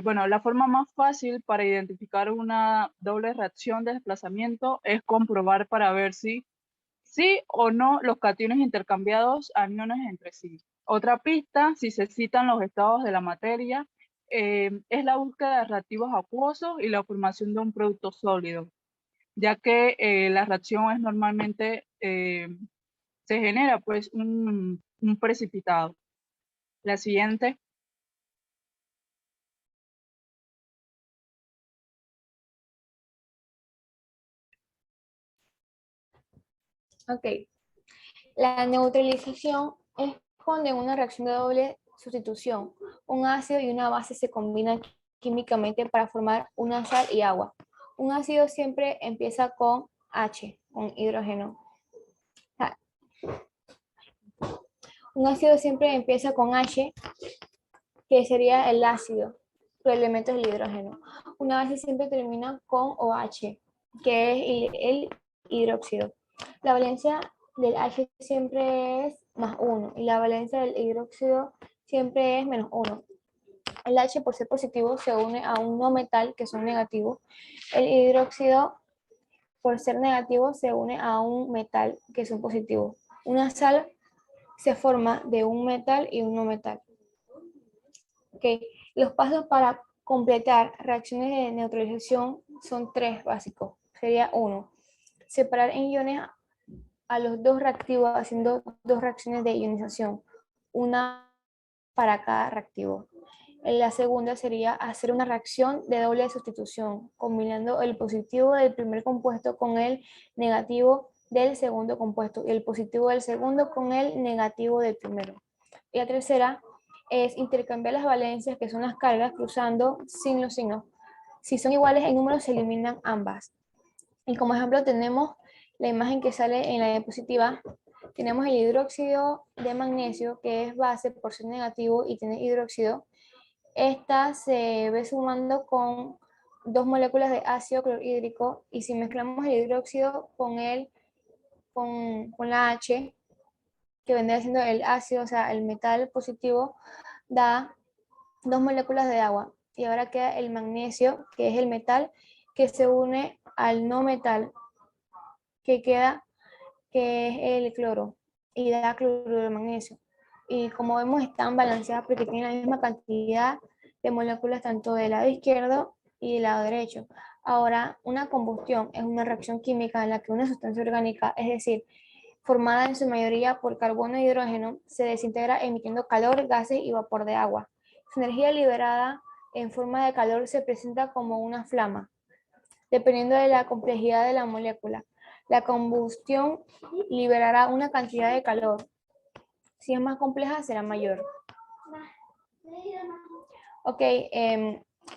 Bueno, la forma más fácil para identificar una doble reacción de desplazamiento es comprobar para ver si sí o no los cationes intercambiados aniones entre sí. Otra pista, si se citan los estados de la materia, es la búsqueda de reactivos acuosos y la formación de un producto sólido, ya que la reacción es normalmente, se genera pues un precipitado. La siguiente. Ok. La neutralización es cuando en una reacción de doble sustitución, un ácido y una base se combinan químicamente para formar una sal y agua. Un ácido siempre empieza con H, con hidrógeno. Un ácido siempre empieza con H, que sería el ácido. Su elemento es el hidrógeno. Una base siempre termina con OH, que es el hidróxido. La valencia del H siempre es +1 y la valencia del hidróxido siempre es -1. El H, por ser positivo, se une a un no metal, que son negativos. El hidróxido, por ser negativo, se une a un metal, que son positivos. Una sal se forma de un metal y un no metal. Okay. Los pasos para completar reacciones de neutralización son 3 básicos. Sería 1, separar en iones a los 2 reactivos haciendo 2 reacciones de ionización, una para cada reactivo. La segunda sería hacer una reacción de doble sustitución, combinando el positivo del primer compuesto con el negativo del segundo compuesto y el positivo del segundo con el negativo del primero. Y la tercera es intercambiar las valencias, que son las cargas, cruzando sin los signos. Si son iguales en número, se eliminan ambas. Y como ejemplo tenemos la imagen que sale en la diapositiva. Tenemos el hidróxido de magnesio, que es base por ser negativo y tiene hidróxido. Esta se ve sumando con 2 moléculas de ácido clorhídrico, y si mezclamos el hidróxido con la H, que vendría siendo el ácido, o sea, el metal positivo, da 2 moléculas de agua. Y ahora queda el magnesio, que es el metal, que se une al no metal, que es el cloro, y da cloruro de magnesio. Y como vemos, están balanceadas porque tienen la misma cantidad de moléculas tanto del lado izquierdo y del lado derecho. Ahora, una combustión es una reacción química en la que una sustancia orgánica, es decir, formada en su mayoría por carbono e hidrógeno, se desintegra emitiendo calor, gases y vapor de agua. Su energía liberada en forma de calor se presenta como una flama, dependiendo de la complejidad de la molécula. La combustión liberará una cantidad de calor. Si es más compleja, será mayor. Ok,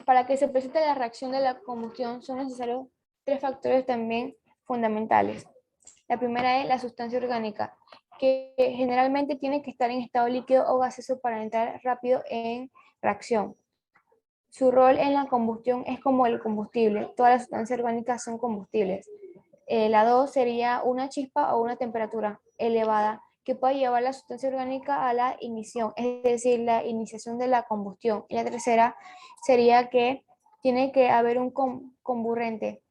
para que se presente la reacción de la combustión son necesarios 3 factores también fundamentales. La primera es la sustancia orgánica, que generalmente tiene que estar en estado líquido o gaseoso para entrar rápido en reacción. Su rol en la combustión es como el combustible. Todas las sustancias orgánicas son combustibles. La 2 sería una chispa o una temperatura elevada que puede llevar la sustancia orgánica a la ignición, es decir, la iniciación de la combustión. Y la tercera sería que tiene que haber un comburente.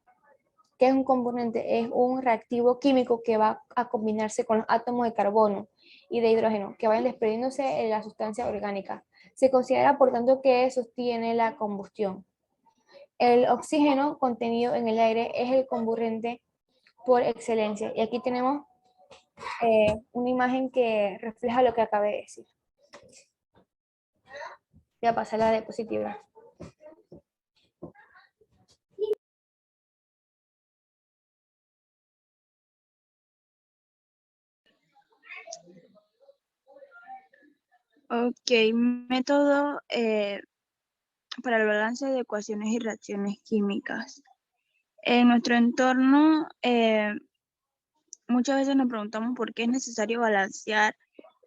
¿Qué es un comburente? Es un reactivo químico que va a combinarse con los átomos de carbono y de hidrógeno que vayan desprendiéndose de la sustancia orgánica. Se considera, por tanto, que sostiene la combustión. El oxígeno contenido en el aire es el comburente por excelencia. Y aquí tenemos una imagen que refleja lo que acabé de decir. Voy a pasar la diapositiva. Ok, método para el balance de ecuaciones y reacciones químicas. En nuestro entorno, muchas veces nos preguntamos por qué es necesario balancear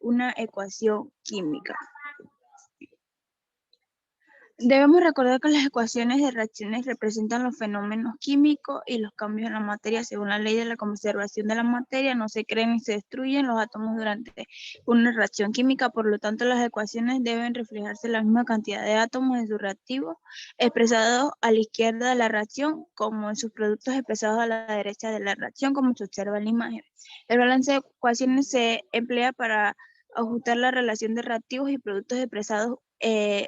una ecuación química. Debemos recordar que las ecuaciones de reacciones representan los fenómenos químicos y los cambios en la materia. Según la ley de la conservación de la materia, no se crean ni se destruyen los átomos durante una reacción química. Por lo tanto, las ecuaciones deben reflejarse la misma cantidad de átomos en su reactivo expresados a la izquierda de la reacción, como en sus productos expresados a la derecha de la reacción, como se observa en la imagen. El balance de ecuaciones se emplea para ajustar la relación de reactivos y productos expresados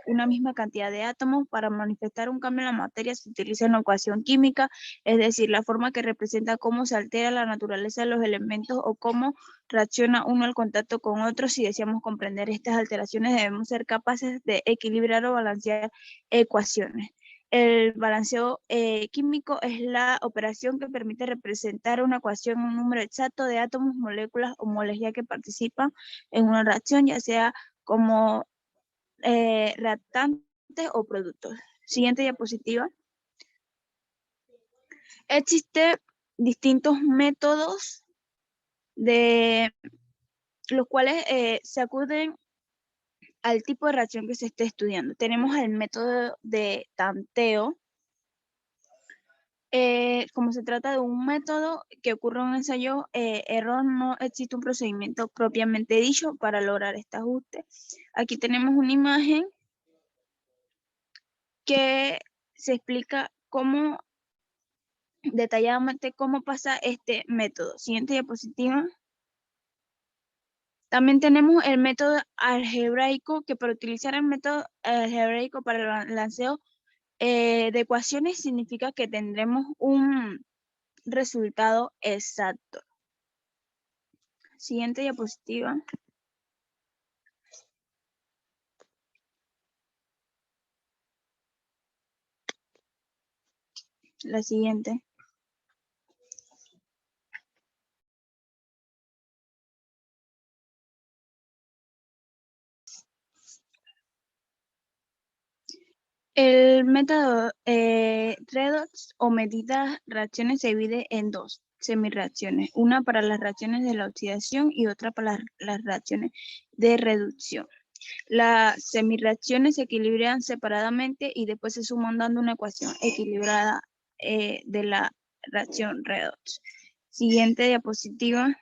una misma cantidad de átomos. Para manifestar un cambio en la materia se utiliza una ecuación química, es decir, la forma que representa cómo se altera la naturaleza de los elementos o cómo reacciona uno al contacto con otro. Si deseamos comprender estas alteraciones, debemos ser capaces de equilibrar o balancear ecuaciones. El balanceo químico es la operación que permite representar una ecuación en un número exacto de átomos, moléculas o moles que participan en una reacción, ya sea como reactantes o productos. Siguiente diapositiva. Existen distintos métodos de los cuales se acuden al tipo de reacción que se esté estudiando. Tenemos el método de tanteo. Como se trata de un método que ocurre en un ensayo error, no existe un procedimiento propiamente dicho para lograr este ajuste. Aquí tenemos una imagen que se explica detalladamente cómo pasa este método. Siguiente diapositiva. También tenemos el método algebraico, que para utilizar el método algebraico para el lanceo de ecuaciones significa que tendremos un resultado exacto. Siguiente diapositiva. La siguiente. El método redox o medidas reacciones se divide en dos semirreacciones, una para las reacciones de la oxidación y otra para las reacciones de reducción. Las semirreacciones se equilibran separadamente y después se suman dando una ecuación equilibrada de la reacción redox. Siguiente diapositiva.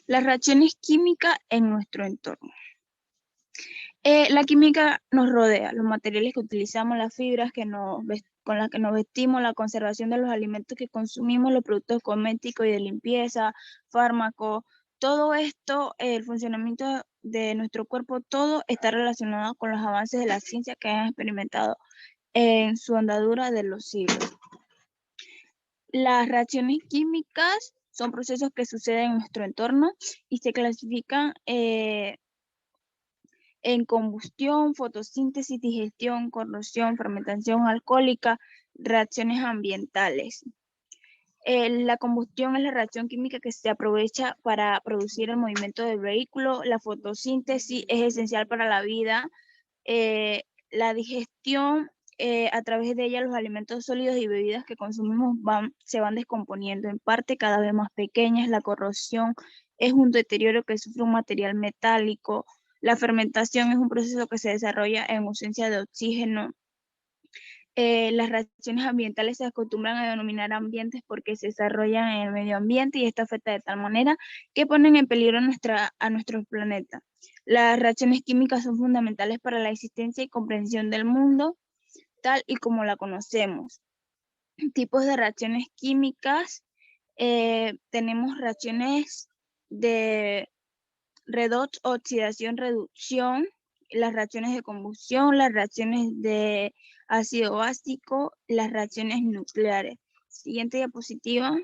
Las reacciones químicas en nuestro entorno. La química nos rodea, los materiales que utilizamos, las fibras con las que nos vestimos, la conservación de los alimentos que consumimos, los productos cosméticos y de limpieza, fármacos, todo esto, el funcionamiento de nuestro cuerpo, todo está relacionado con los avances de la ciencia que han experimentado en su andadura de los siglos. Las reacciones químicas son procesos que suceden en nuestro entorno y se clasifican en combustión, fotosíntesis, digestión, corrosión, fermentación alcohólica, reacciones ambientales. La combustión es la reacción química que se aprovecha para producir el movimiento del vehículo. La fotosíntesis es esencial para la vida. La digestión, a través de ella los alimentos sólidos y bebidas que consumimos se van descomponiendo en parte cada vez más pequeñas. La corrosión es un deterioro que sufre un material metálico. La fermentación es un proceso que se desarrolla en ausencia de oxígeno. Las reacciones ambientales se acostumbran a denominar ambientes porque se desarrollan en el medio ambiente y esto afecta de tal manera que ponen en peligro a nuestro planeta. Las reacciones químicas son fundamentales para la existencia y comprensión del mundo tal y como la conocemos. Tipos de reacciones químicas. Tenemos reacciones de redox, oxidación, reducción, las reacciones de combustión, las reacciones de ácido básico, las reacciones nucleares. Siguiente diapositiva.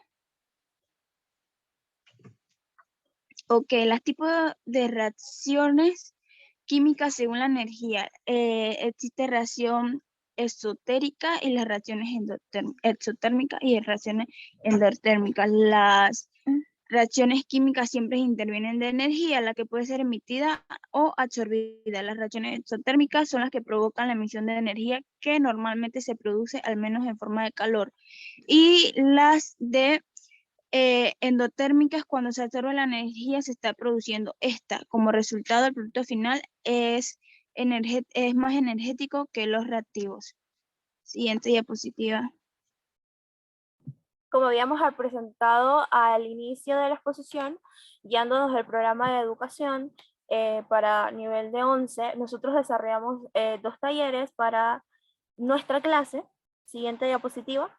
Ok, los tipos de reacciones químicas según la energía. Existe reacción exotérmica y las reacciones exotérmicas y reacciones endotérmicas. Las reacciones químicas siempre intervienen de energía, la que puede ser emitida o absorbida. Las reacciones exotérmicas son las que provocan la emisión de energía que normalmente se produce al menos en forma de calor. Y las de endotérmicas, cuando se absorbe la energía se está produciendo esta. Como resultado, el producto final es más energético que los reactivos. Siguiente diapositiva. Como habíamos presentado al inicio de la exposición, guiándonos del programa de educación para nivel de 11, nosotros desarrollamos 2 talleres para nuestra clase. Siguiente diapositiva.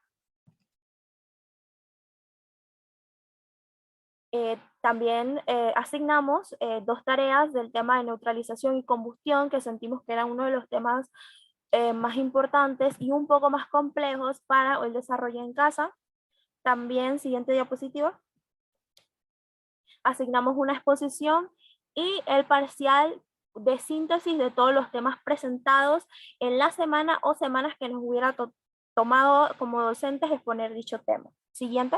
También asignamos 2 tareas del tema de neutralización y combustión, que sentimos que eran uno de los temas más importantes y un poco más complejos para el desarrollo en casa. También, siguiente diapositiva, asignamos una exposición y el parcial de síntesis de todos los temas presentados en la semana o semanas que nos hubiera tomado como docentes exponer dicho tema. Siguiente.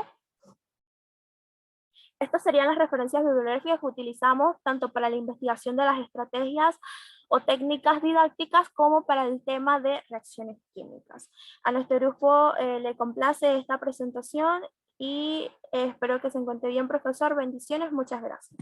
Estas serían las referencias bibliográficas que utilizamos tanto para la investigación de las estrategias o técnicas didácticas como para el tema de reacciones químicas. A nuestro grupo le complace esta presentación y espero que se encuentre bien, profesor. Bendiciones, muchas gracias.